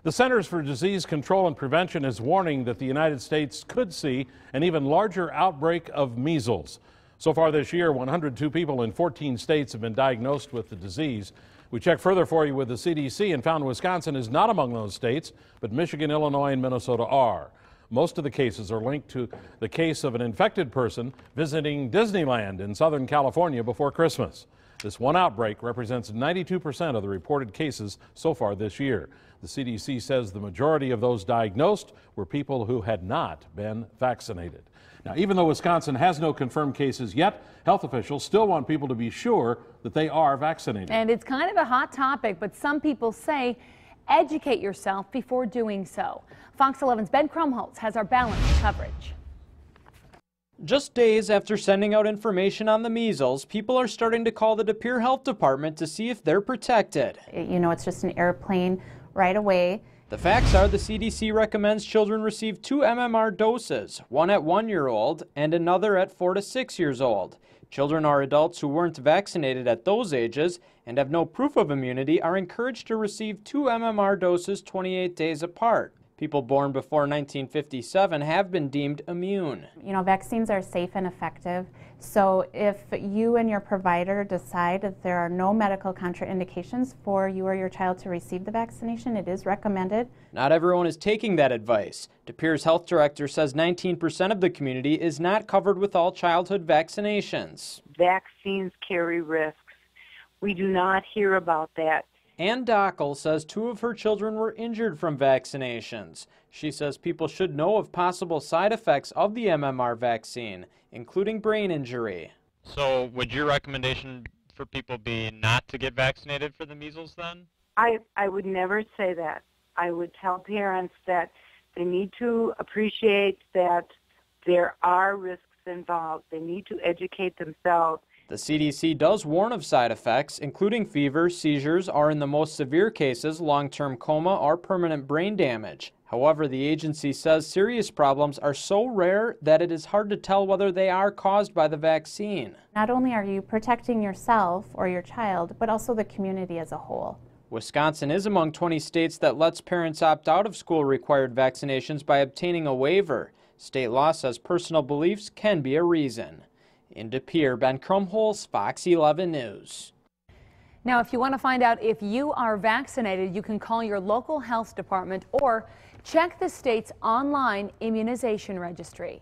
The Centers for Disease Control and Prevention is warning that the United States could see an even larger outbreak of measles. So far this year, 102 people in 14 states have been diagnosed with the disease. We checked further for you with the CDC and found Wisconsin is not among those states, but Michigan, Illinois, and Minnesota are. Most of the cases are linked to the case of an infected person visiting Disneyland in Southern California before Christmas. This one outbreak represents 92% of the reported cases so far this year. The CDC says the majority of those diagnosed were people who had not been vaccinated. Now, even though Wisconsin has no confirmed cases yet, health officials still want people to be sure that they are vaccinated. And it's kind of a hot topic, but some people say educate yourself before doing so. Fox 11's Ben Krumholtz has our balanced coverage. Just days after sending out information on the measles, people are starting to call the De Pere Health Department to see if they're protected. You know, it's just an airplane right away. The facts are the CDC recommends children receive 2 MMR doses, one at 1-year-old and another at 4 to 6 years old. Children or adults who weren't vaccinated at those ages and have no proof of immunity are encouraged to receive 2 MMR doses 28 days apart. People born before 1957 have been deemed immune. You know, vaccines are safe and effective, so if you and your provider decide that there are no medical contraindications for you or your child to receive the vaccination, it is recommended. Not everyone is taking that advice. De Pere's health director says 19% of the community is not covered with all childhood vaccinations. Vaccines carry risks. We do not hear about that. Ann Dockel says 2 of her children were injured from vaccinations. She says people should know of possible side effects of the MMR vaccine, including brain injury. So would your recommendation for people be not to get vaccinated for the measles then? I would never say that. I would tell parents that they need to appreciate that there are risks involved. They need to educate themselves. The CDC does warn of side effects, including fever, seizures, or in the most severe cases, long-term coma or permanent brain damage. However, the agency says serious problems are so rare that it is hard to tell whether they are caused by the vaccine. Not only are you protecting yourself or your child, but also the community as a whole. Wisconsin is among 20 states that lets parents opt out of school-required vaccinations by obtaining a waiver. State law says personal beliefs can be a reason. In De Pere, Ben Krumholtz, Fox 11 News. Now, if you want to find out if you are vaccinated, you can call your local health department or check the state's online immunization registry.